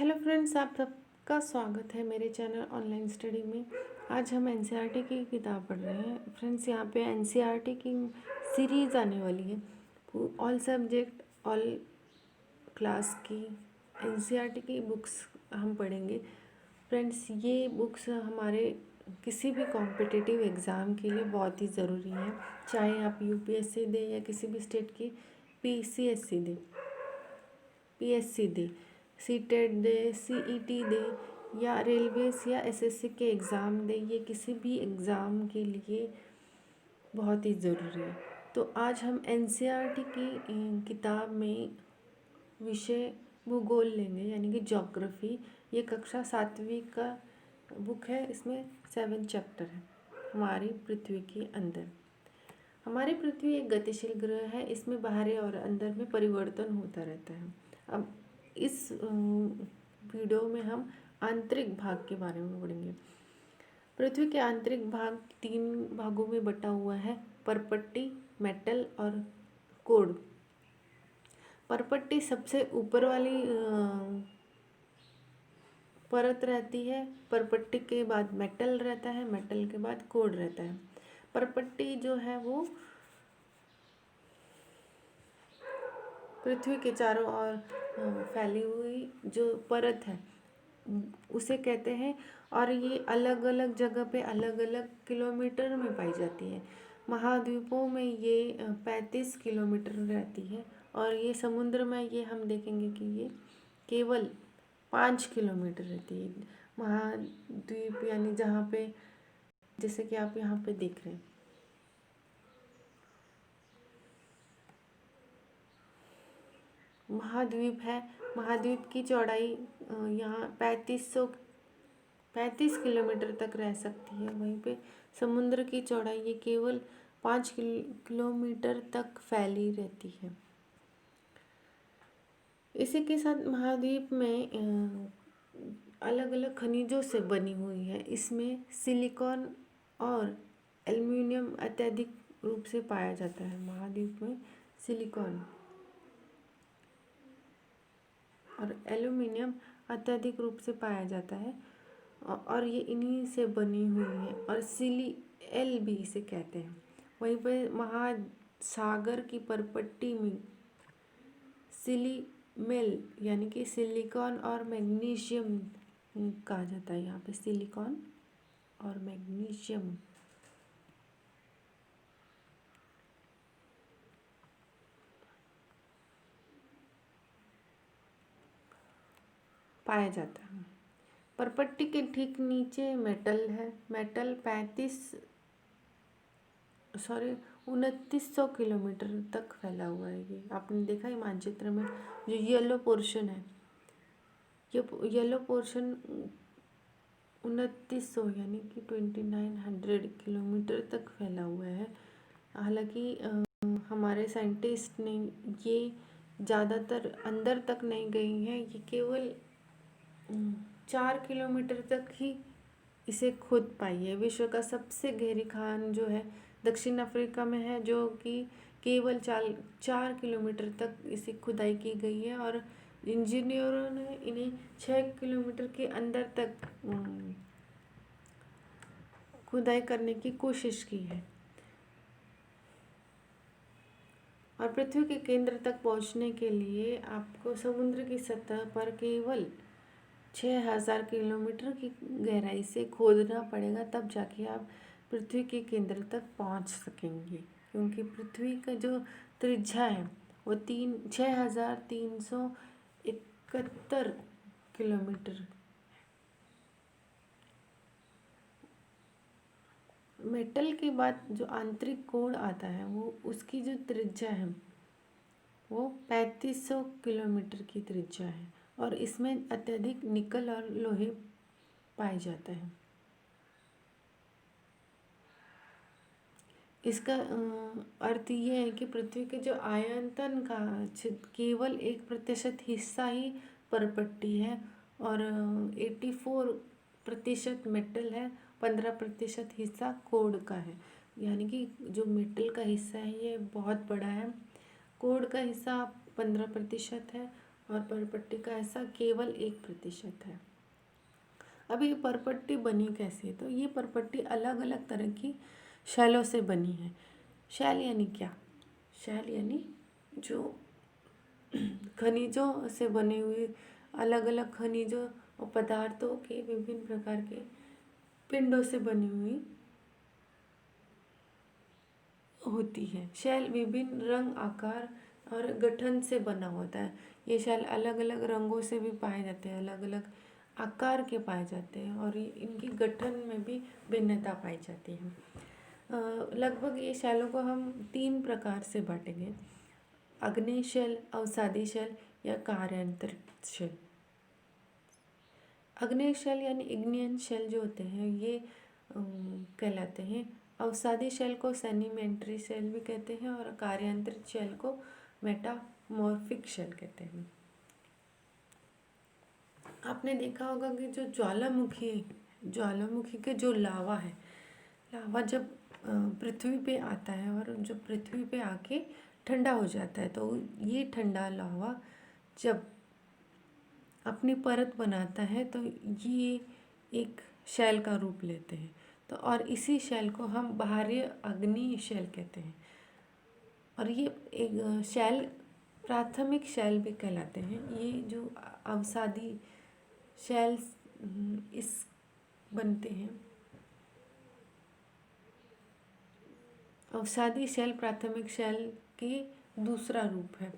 Hello friends, आप सबका स्वागत है मेरे चैनल ऑनलाइन स्टडी में। आज हम एनसीईआरटी की किताब पढ़ रहे हैं। फ्रेंड्स, यहाँ पे एनसीईआरटी की सीरीज़ आने वाली है। ऑल सब्जेक्ट ऑल क्लास की एनसीईआरटी की बुक्स हम पढ़ेंगे। फ्रेंड्स, ये बुक्स हमारे किसी भी कॉम्पिटिटिव एग्ज़ाम के लिए बहुत ही ज़रूरी है। चाहे आप यूपीएससी दें या किसी भी स्टेट की पीसीएससी दें, पीएससी दे, सीटेट दे, सीईटी दे या रेलवेज या एसएससी के एग्ज़ाम दे, ये किसी भी एग्ज़ाम के लिए बहुत ही ज़रूरी है। तो आज हम एनसीईआरटी की किताब में विषय भूगोल लेंगे, यानी कि ज्योग्राफी। ये कक्षा 7वीं का बुक है। इसमें 7 चैप्टर है। हमारी पृथ्वी के अंदर, हमारी पृथ्वी एक गतिशील ग्रह है। इसमें बाहरी और अंदर में परिवर्तन होता रहता है। अब इस वीडियो में हम आंतरिक भाग के बारे में पढ़ेंगे। पृथ्वी के आंतरिक भाग 3 भागों में बटा हुआ है: परपट्टी, मेटल और कोर। परपट्टी सबसे ऊपर वाली परत रहती है। परपट्टी के बाद मेटल रहता है, मेटल के बाद कोर रहता है। परपट्टी जो है वो पृथ्वी के चारों ओर फैली हुई जो परत है उसे कहते हैं, और ये अलग अलग जगह पे अलग अलग किलोमीटर में पाई जाती है। महाद्वीपों में ये 35 किलोमीटर रहती है, और ये समुद्र में ये हम देखेंगे कि ये केवल 5 किलोमीटर रहती है। महाद्वीप यानी जहाँ पे, जैसे कि आप यहाँ पे देख रहे हैं, महाद्वीप है। महाद्वीप की चौड़ाई यहाँ 35 किलोमीटर तक रह सकती है। वहीं पे समुद्र की चौड़ाई ये केवल 5 किलोमीटर तक फैली रहती है। इसी के साथ महाद्वीप में अलग अलग खनिजों से बनी हुई है। इसमें सिलिकॉन और एल्युमिनियम अत्यधिक रूप से पाया जाता है। महाद्वीप में सिलिकॉन और एल्युमिनियम अत्यधिक रूप से पाया जाता है, और ये इन्हीं से बनी हुई है, और सिलीएल भी इसे कहते हैं। वहीं पर महासागर की परपट्टी में सिलीमेल यानी कि सिलिकॉन और मैग्नीशियम कहा जाता है। यहाँ पे सिलिकॉन और मैग्नीशियम पाया जाता है। परपट्टी के ठीक नीचे मेटल है। मेटल 2900 किलोमीटर तक फैला हुआ है। ये आपने देखा है मानचित्र में, जो येलो पोर्शन है, ये येलो पोर्शन 2900 यानी कि 2900 किलोमीटर तक फैला हुआ है। हालांकि हमारे साइंटिस्ट ने ये ज़्यादातर अंदर तक नहीं गई है। ये केवल 4 किलोमीटर तक ही इसे खोद पाई है। विश्व का सबसे गहरी खान जो है दक्षिण अफ्रीका में है, जो कि केवल 4 किलोमीटर तक इसे खुदाई की गई है, और इंजीनियरों ने इन्हें 6 किलोमीटर के अंदर तक खुदाई करने की कोशिश की है। और पृथ्वी के केंद्र तक पहुंचने के लिए आपको समुद्र की सतह पर केवल 6000 किलोमीटर की गहराई से खोदना पड़ेगा, तब जाके आप पृथ्वी के केंद्र तक पहुंच सकेंगे। क्योंकि पृथ्वी का जो त्रिज्या है वो 6371 किलोमीटर। मेटल के बाद जो आंतरिक कोण आता है वो उसकी जो त्रिज्या है वो 3500 किलोमीटर की त्रिज्या है, और इसमें अत्यधिक निकल और लोहे पाए जाते हैं। इसका अर्थ ये है कि पृथ्वी के जो आयतन का केवल 1% हिस्सा ही परपट्टी है, और 84% मेटल है, 15% हिस्सा कोड का है। यानी कि जो मेटल का हिस्सा है ये बहुत बड़ा है। कोड का हिस्सा 15% है, और परपट्टी का ऐसा केवल 1% है। अब ये परपट्टी बनी कैसे? तो ये परपट्टी अलग अलग तरह की शैलों से बनी है। शैल यानी क्या? शैल यानी जो खनिजों से बने हुए अलग अलग खनिजों और पदार्थों के विभिन्न प्रकार के पिंडों से बनी हुई होती है। शैल विभिन्न रंग, आकार और गठन से बना होता है। ये शैल अलग अलग रंगों से भी पाए जाते हैं, अलग अलग आकार के पाए जाते हैं और इनकी गठन में भी भिन्नता पाई जाती है। लगभग ये शैलों को हम 3 प्रकार से बांटेंगे: आग्नेय शैल, अवसादी शैल या कार्यांतरित शैल। आग्नेय शैल यानी इग्नियन शैल जो होते हैं ये कहलाते हैं। अवसादी शैल को सेडिमेंट्री शैल भी कहते हैं और कार्यांतरित शैल को मेटामॉर्फिक शैल कहते हैं। आपने देखा होगा कि जो ज्वालामुखी के जो लावा है, लावा जब पृथ्वी पे आता है और जब पृथ्वी पे आके ठंडा हो जाता है तो ये ठंडा लावा जब अपनी परत बनाता है तो ये एक शैल का रूप लेते हैं। तो और इसी शैल को हम बाह्य अग्नि शैल कहते हैं। और ये एक शैल प्राथमिक शैल भी कहलाते हैं। ये जो अवसादी शैल इस बनते हैं। अवसादी शैल प्राथमिक शैल के दूसरा रूप है।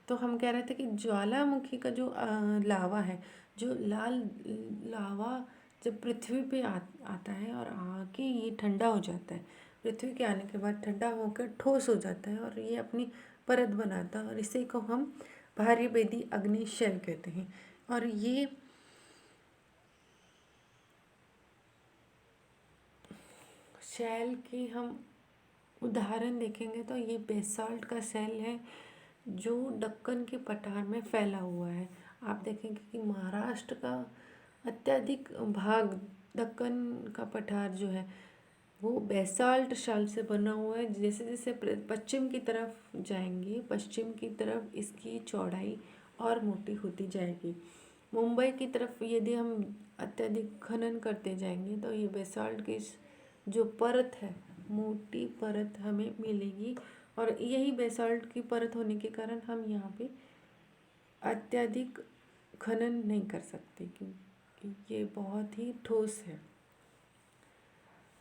तो हम कह रहे थे कि ज्वालामुखी का जो लावा है, जो लाल लावा जब पृथ्वी पे आता है और आके ये ठंडा हो जाता है, पृथ्वी के आने के बाद ठंडा होकर ठोस हो जाता है और ये अपनी परत बनाता है और इसी को हम भार्यभेदी अग्नि शैल कहते हैं। और ये शैल की हम उदाहरण देखेंगे तो ये बेसाल्ट का शैल है जो दक्कन के पठार में फैला हुआ है। आप देखेंगे कि महाराष्ट्र का अत्यधिक भाग दक्कन का पठार जो है वो बेसाल्ट शैल से बना हुआ है। जैसे जैसे पश्चिम की तरफ जाएंगे, पश्चिम की तरफ इसकी चौड़ाई और मोटी होती जाएगी। मुंबई की तरफ यदि हम अत्यधिक खनन करते जाएंगे तो ये बेसाल्ट की जो परत है, मोटी परत हमें मिलेगी और यही बेसाल्ट की परत होने के कारण हम यहाँ पे अत्यधिक खनन नहीं कर सकते क्योंकि ये बहुत ही ठोस है।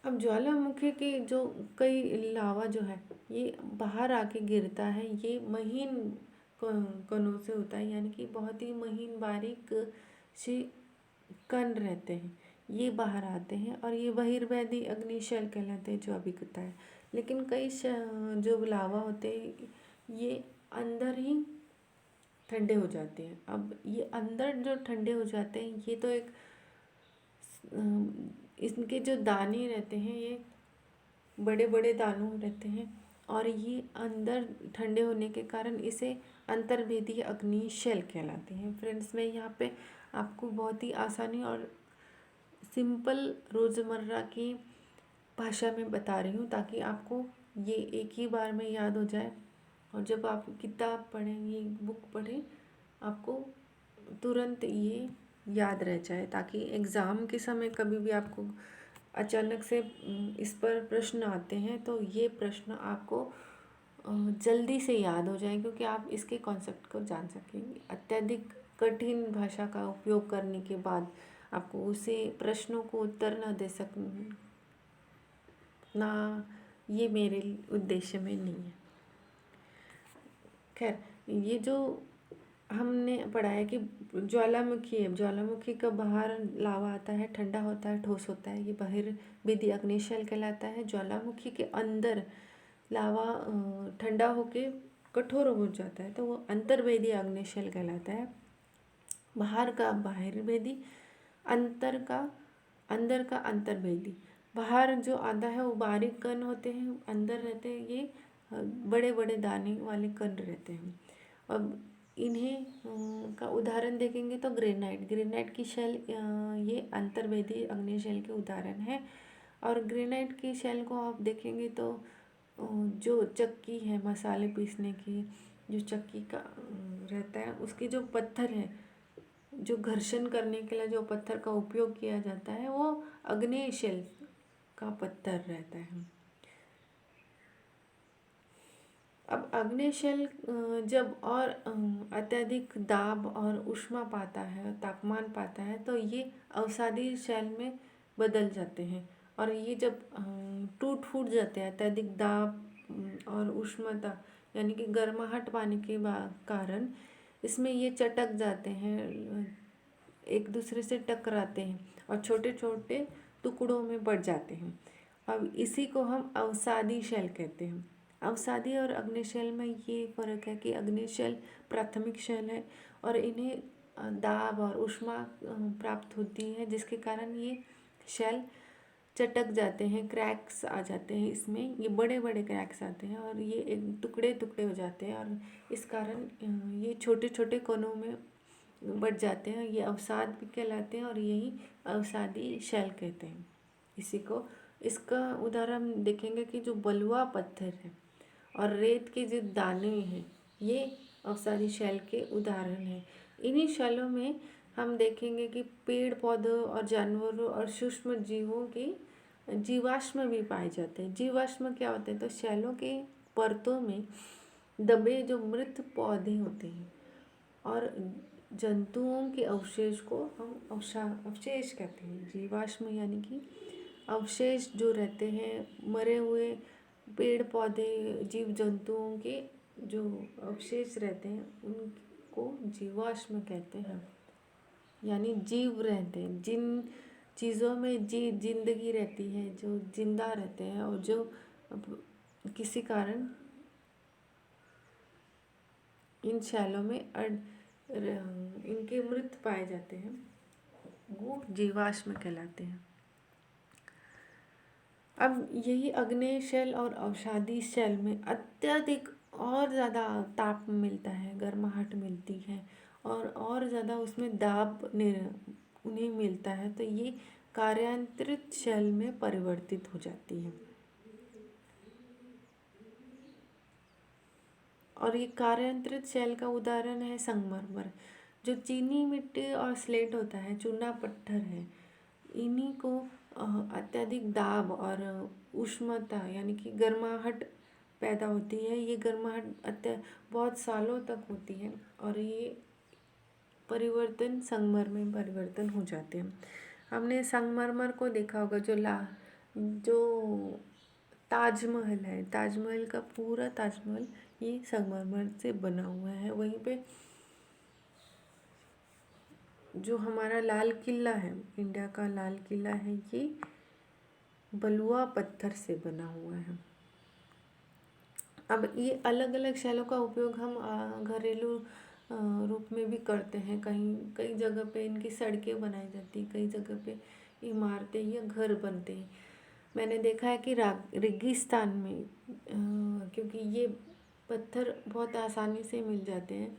अब ज्वालामुखी के जो कई लावा जो है ये बाहर आके गिरता है। ये महीन कणों से होता है, यानी कि बहुत ही महीन बारीक से कण रहते हैं, ये बाहर आते हैं और ये बहिर्वेदी अग्नि शैल कहलाते हैं जो अभी बताया। लेकिन कई जो लावा होते हैं ये अंदर ही ठंडे हो जाते हैं। अब ये अंदर जो ठंडे हो जाते हैं ये तो एक इनके जो दाने रहते हैं ये बड़े बड़े दानों रहते हैं और ये अंदर ठंडे होने के कारण इसे अंतर्वेदी अग्नि शैल कहलाते हैं। फ्रेंड्स, मैं यहाँ पे आपको बहुत ही आसानी और सिंपल रोज़मर्रा की भाषा में बता रही हूँ ताकि आपको ये एक ही बार में याद हो जाए और जब आप किताब पढ़ें, ये बुक पढ़ें, आपको तुरंत ये याद रह जाए, ताकि एग्ज़ाम के समय कभी भी आपको अचानक से इस पर प्रश्न आते हैं तो ये प्रश्न आपको जल्दी से याद हो जाए क्योंकि आप इसके कॉन्सेप्ट को जान सकेंगे। अत्यधिक कठिन भाषा का उपयोग करने के बाद आपको उसे प्रश्नों को उत्तर न दे ना, ये मेरे उद्देश्य में नहीं है। खैर, ये जो हमने पढ़ा है कि ज्वालामुखी का बाहर लावा आता है, ठंडा होता है, ठोस होता है, ये बहिर्वेदी अग्नि शैल कहलाता है। ज्वालामुखी के अंदर लावा ठंडा होके कठोर हो जाता है तो वो अंतर्वेदी अग्नि शैल कहलाता है। बाहर का बहिर्वेदी, अंदर का अंतर्वेदी। बाहर जो आधा है वो बारीक कण होते हैं, अंदर रहते हैं ये बड़े बड़े दाने वाले कण रहते हैं। अब इन्हें का उदाहरण देखेंगे तो ग्रेनाइट की शैल ये अंतर्वेदी अग्नि शैल के उदाहरण है। और ग्रेनाइट की शैल को आप देखेंगे तो जो चक्की है मसाले पीसने की जो चक्की का रहता है उसकी जो पत्थर है, जो घर्षण करने के लिए जो पत्थर का उपयोग किया जाता है वो आग्नेय शेल का पत्थर रहता है। अब आग्नेय शेल जब और अत्यधिक दाब और ऊष्मा पाता है, तापमान पाता है, तो ये अवसादी शेल में बदल जाते हैं। और ये जब टूट फूट जाते हैं अत्यधिक दाब और उष्णता यानी कि गर्माहट पाने के कारण इसमें ये चटक जाते हैं, एक दूसरे से टकराते हैं और छोटे छोटे टुकड़ों में बढ़ जाते हैं। अब इसी को हम अवसादी शेल कहते हैं। अवसादी और अग्नि शेल में ये फ़र्क है कि अग्नि शेल प्राथमिक शेल है और इन्हें दाब और ऊष्मा प्राप्त होती है, जिसके कारण ये शेल चटक जाते हैं, क्रैक्स आ जाते हैं, इसमें ये बड़े बड़े क्रैक्स आते हैं और ये एक टुकड़े टुकड़े हो जाते हैं और इस कारण ये छोटे छोटे कोनों में बढ़ जाते हैं। ये अवसाद भी कहलाते हैं और यही अवसादी शेल कहते हैं इसी को। इसका उदाहरण देखेंगे कि जो बलुआ पत्थर है और रेत के जो दाने हैं ये अवसादी शेल के उदाहरण हैं। इन्हीं शेलों में हम देखेंगे कि पेड़ पौधों और जानवरों और सूक्ष्म जीवों की जीवाश्म भी पाए जाते हैं। जीवाश्म क्या होते हैं? तो शेलों के परतों में दबे जो मृत पौधे होते हैं और जंतुओं के अवशेष को हम अवशेष कहते हैं। जीवाश्म यानी कि अवशेष जो रहते हैं, मरे हुए पेड़ पौधे जीव जंतुओं के जो अवशेष रहते हैं उनको जीवाश्म कहते हैं। यानी जीव रहते हैं, जिन चीज़ों में जिंदगी रहती है, जो जिंदा रहते हैं और जो किसी कारण इन शैलों में इनके मृत पाए जाते हैं, वो जीवाश्म कहलाते हैं। अब यही आग्नेय शेल और अवसादी शेल में अत्यधिक और ज़्यादा ताप मिलता है, गर्माहट मिलती है और ज़्यादा उसमें दाब उन्हें मिलता है, तो ये कार्यांतरित शेल में परिवर्तित हो जाती है। और ये कार्यांतरित शेल का उदाहरण है संगमरमर, जो चीनी मिट्टी और स्लेट होता है, चूना पत्थर है। इन्हीं को अत्यधिक दाब और उष्णता यानी कि गर्माहट पैदा होती है। ये गर्माहट बहुत सालों तक होती है और ये परिवर्तन संगमरमर में परिवर्तन हो जाते हैं। हमने संगमरमर को देखा होगा, जो ताजमहल है, ताजमहल का पूरा ताजमहल ये संगमरमर से बना हुआ है। वहीं पे जो हमारा लाल किला है, इंडिया का लाल किला है, ये बलुआ पत्थर से बना हुआ है। अब ये अलग अलग शैलों का उपयोग हम घरेलू रूप में भी करते हैं। कई जगह पे इनकी सड़कें बनाई जाती हैं, कई जगह पे इमारतें या घर बनते हैं। मैंने देखा है कि रेगिस्तान में क्योंकि ये पत्थर बहुत आसानी से मिल जाते हैं,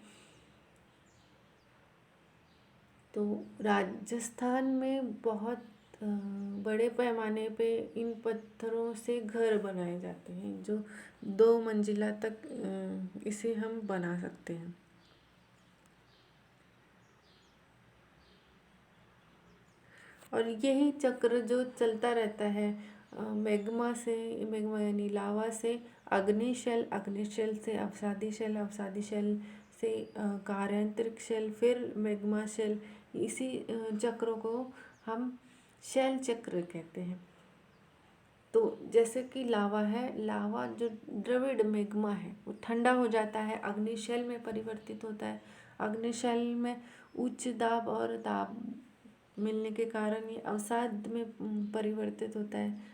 तो राजस्थान में बहुत बड़े पैमाने पे इन पत्थरों से घर बनाए जाते हैं, जो 2 मंजिला तक इसे हम बना सकते हैं। और यही चक्र जो चलता रहता है मैग्मा यानी लावा से अग्नि शेल से अवसादी शेल से कार्यांतरिक शेल, फिर मैग्मा शेल, इसी चक्र को हम शेल चक्र कहते हैं। तो जैसे कि लावा है, लावा जो द्रविड़ मैग्मा है वो ठंडा हो जाता है, अग्नि शेल में परिवर्तित होता है। अग्नि शेल में उच्च दाब और ताप मिलने के कारण ये अवसाद में परिवर्तित होता है।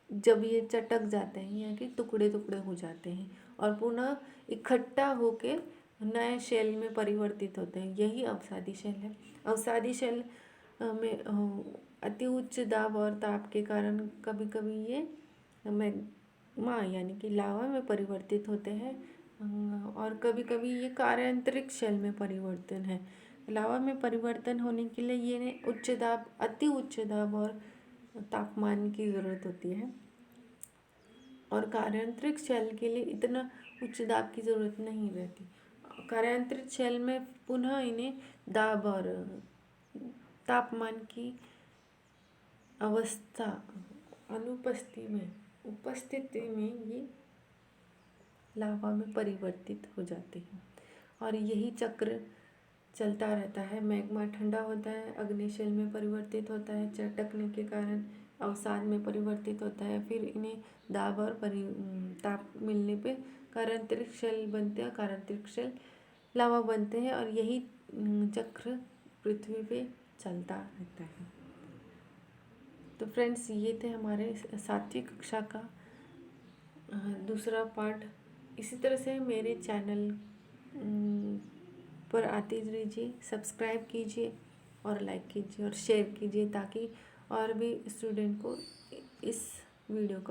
जब ये चटक जाते हैं या कि टुकड़े टुकड़े हो जाते हैं और पुनः इकट्ठा होके नए शेल में परिवर्तित होते हैं, यही अवसादी शेल है। अवसादी शेल में अति उच्च दाब और ताप के कारण कभी कभी ये मैग्मा यानी कि लावा में परिवर्तित होते हैं और कभी कभी ये कार्यांतरिक शेल में परिवर्तन है। लावा में परिवर्तन होने के लिए ये अति उच्च दाब और तापमान की ज़रूरत होती है और कार्यांतरिक शेल के लिए इतना उच्च दाब की ज़रूरत नहीं रहती। कार्यांतरित शेल में पुनः इन्हें दाब और तापमान की अवस्था उपस्थिति में ये लावा में परिवर्तित हो जाते हैं और यही चक्र चलता रहता है। मैग्मा ठंडा होता है, अग्निशैल में परिवर्तित होता है, चटकने के कारण अवसाद में परिवर्तित होता है, फिर इन्हें दाब और ताप मिलने पे कार्यांतरिक शेल बनते हैं, कार्यांतरिक शेल लावा बनते हैं और यही चक्र पृथ्वी पे चलता रहता है। तो फ्रेंड्स, ये थे हमारे 7वीं कक्षा का दूसरा पार्ट। इसी तरह से मेरे चैनल पर आते रहिए, सब्सक्राइब कीजिए और लाइक कीजिए और शेयर कीजिए ताकि और भी स्टूडेंट को इस वीडियो का